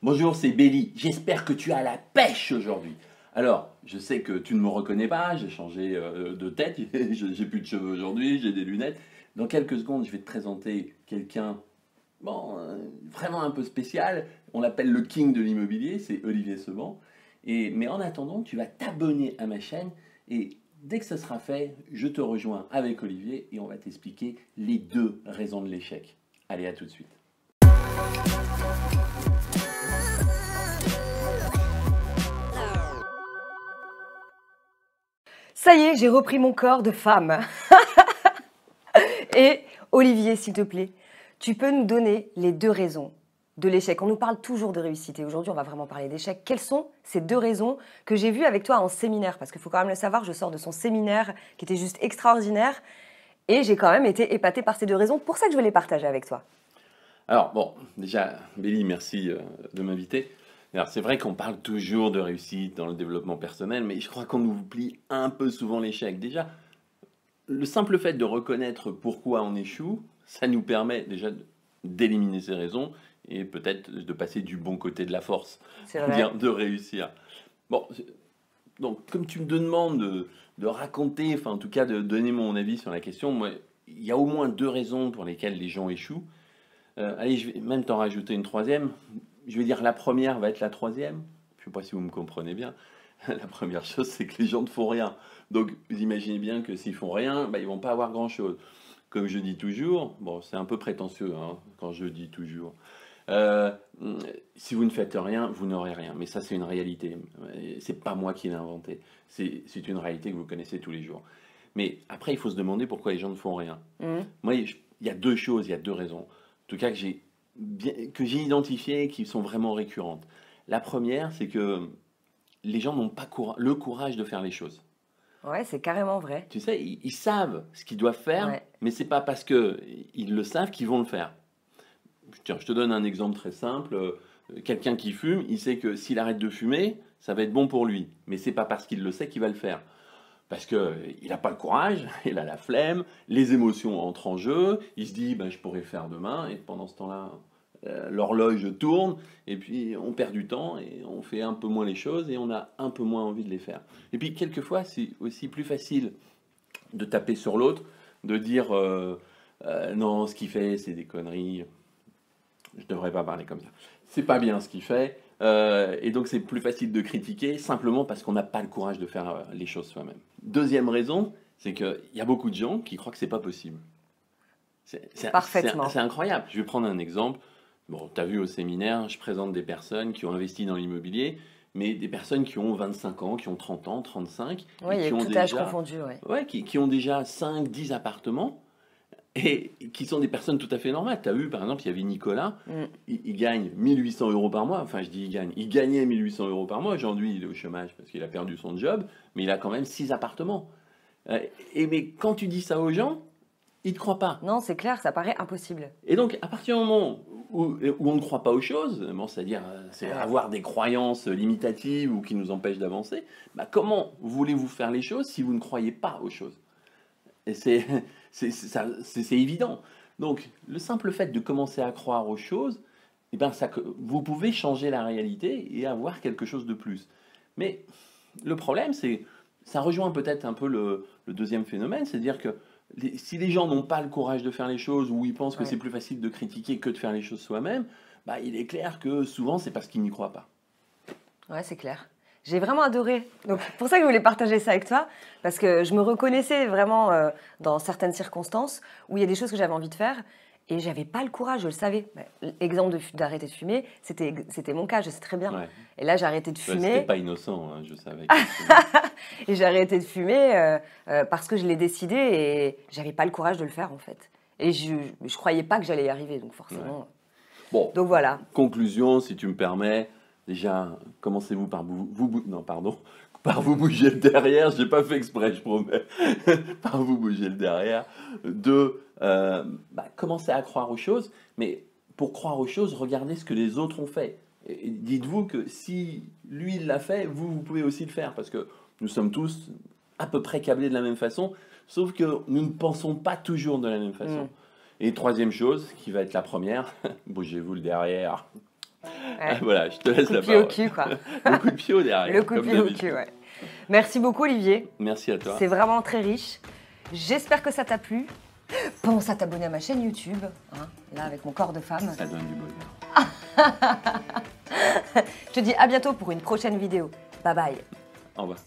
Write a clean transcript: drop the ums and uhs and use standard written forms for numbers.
Bonjour, c'est Béli. J'espère que tu as la pêche aujourd'hui. Alors, je sais que tu ne me reconnais pas, j'ai changé de tête, j'ai plus de cheveux aujourd'hui, j'ai des lunettes. Dans quelques secondes, je vais te présenter quelqu'un, vraiment un peu spécial. On l'appelle le king de l'immobilier, c'est Olivier Seban. Mais en attendant, tu vas t'abonner à ma chaîne et dès que ce sera fait, je te rejoins avec Olivier et on va t'expliquer les deux raisons de l'échec. Allez, à tout de suite. Ça y est, j'ai repris mon corps de femme. Et Olivier, s'il te plaît, tu peux nous donner les deux raisons de l'échec. On nous parle toujours de réussite et aujourd'hui, on va vraiment parler d'échec. Quelles sont ces deux raisons que j'ai vues avec toi en séminaire? Parce qu'il faut quand même le savoir, je sors de son séminaire qui était juste extraordinaire et j'ai quand même été épatée par ces deux raisons. Pour ça que je vais les partager avec toi. Alors, bon, déjà, Béli, merci de m'inviter. Alors, c'est vrai qu'on parle toujours de réussite dans le développement personnel, mais je crois qu'on oublie un peu souvent l'échec. Déjà, le simple fait de reconnaître pourquoi on échoue, ça nous permet déjà d'éliminer ces raisons et peut-être de passer du bon côté de la force, C'est ou vrai. bien de réussir. Bon, donc, comme tu me demandes de raconter, enfin, en tout cas, de donner mon avis sur la question, moi, il y a au moins deux raisons pour lesquelles les gens échouent. Allez, je vais même t'en rajouter une troisième. Je vais dire la première va être la troisième. Je ne sais pas si vous me comprenez bien. La première chose, c'est que les gens ne font rien. Donc, vous imaginez bien que s'ils font rien, bah, ils vont pas avoir grand-chose. Comme je dis toujours, bon, c'est un peu prétentieux hein, quand je dis toujours. Euh, si vous ne faites rien, vous n'aurez rien. Mais ça, c'est une réalité. C'est pas moi qui l'ai inventé. C'est une réalité que vous connaissez tous les jours. Mais après, il faut se demander pourquoi les gens ne font rien. Mhm. Moi, il y a deux choses, il y a deux raisons. En tout cas, que j'ai identifiées et qui sont vraiment récurrentes. La première, c'est que les gens n'ont pas le courage de faire les choses. Ouais, c'est carrément vrai. Tu sais, ils savent ce qu'ils doivent faire, Ouais. mais c'est pas parce que ils le savent qu'ils vont le faire. Tiens, je te donne un exemple très simple. Quelqu'un qui fume, il sait que s'il arrête de fumer, ça va être bon pour lui. Mais c'est pas parce qu'il le sait qu'il va le faire. Parce qu'il n'a pas le courage, il a la flemme, les émotions entrent en jeu, il se dit ben, je pourrais le faire demain, et pendant ce temps-là, l'horloge tourne, et puis on perd du temps, et on fait un peu moins les choses, et on a un peu moins envie de les faire. Et puis quelquefois, c'est aussi plus facile de taper sur l'autre, de dire non, ce qu'il fait, c'est des conneries, je ne devrais pas parler comme ça. C'est pas bien ce qu'il fait. Et donc c'est plus facile de critiquer simplement parce qu'on n'a pas le courage de faire les choses soi-même. Deuxième raison, c'est qu'il y a beaucoup de gens qui croient que c'est pas possible. Parfaitement. C'est incroyable. Je vais prendre un exemple. Bon, tu as vu au séminaire, je présente des personnes qui ont investi dans l'immobilier, mais des personnes qui ont 25 ans, qui ont 30 ans, 35, Oui, il et y qui a ont tout âge déjà, confondu, ouais. ouais, qui ont déjà 5, 10 appartements et qui sont des personnes tout à fait normales. Tu as vu, par exemple, il y avait Nicolas, Mm. il gagne 1800 euros par mois. Enfin, je dis il gagnait 1800 euros par mois. Aujourd'hui, il est au chômage parce qu'il a perdu son job, mais il a quand même 6 appartements. Mais quand tu dis ça aux gens, ils ne te croient pas. Non, c'est clair, ça paraît impossible. Et donc, à partir du moment où on ne croit pas aux choses, bon, c'est-à-dire c'est Ouais. avoir des croyances limitatives ou qui nous empêchent d'avancer, bah, comment voulez-vous faire les choses si vous ne croyez pas aux choses? Et c'est évident. Donc, le simple fait de commencer à croire aux choses, eh ben, vous pouvez changer la réalité et avoir quelque chose de plus. Mais le problème, c'est, ça rejoint peut-être un peu le deuxième phénomène, c'est-à-dire que si les gens n'ont pas le courage de faire les choses ou ils pensent que Ouais. c'est plus facile de critiquer que de faire les choses soi-même, bah, il est clair que souvent c'est parce qu'ils n'y croient pas. Ouais, c'est clair. J'ai vraiment adoré. Donc, pour ça que je voulais partager ça avec toi, parce que je me reconnaissais vraiment dans certaines circonstances où il y a des choses que j'avais envie de faire et j'avais pas le courage, je le savais. L'exemple d'arrêter de fumer, c'était mon cas, je sais très bien. Ouais. Et là, j'ai arrêté de Ouais, c'était fumer pas innocent, hein, je savais. et j'ai arrêté de fumer parce que je l'ai décidé et j'avais pas le courage de le faire en fait. Et je croyais pas que j'allais y arriver, donc forcément. Ouais. Bon, Donc voilà. conclusion, si tu me permets, déjà, commencez-vous par non, pardon, par vous bouger le derrière, j'ai pas fait exprès, je promets, par vous bouger le derrière. Deux, commencez à croire aux choses, mais pour croire aux choses, regardez ce que les autres ont fait. Et dites-vous que si lui il l'a fait, vous pouvez aussi le faire, parce que nous sommes tous à peu près câblés de la même façon, sauf que nous ne pensons pas toujours de la même façon. Mm. Et troisième chose, qui va être la première, bougez-vous le derrière. Ouais. Voilà, je te laisse la Coup de pied au parole. cul, quoi. Le coup de pied au derrière. Le coup de comme pied au d'habitude. cul, ouais. Merci beaucoup, Olivier. Merci à toi. C'est vraiment très riche. J'espère que ça t'a plu. Pense à t'abonner à ma chaîne YouTube, hein, là avec mon corps de femme. Ça donne du bonheur. Je te dis à bientôt pour une prochaine vidéo. Bye bye. Au revoir.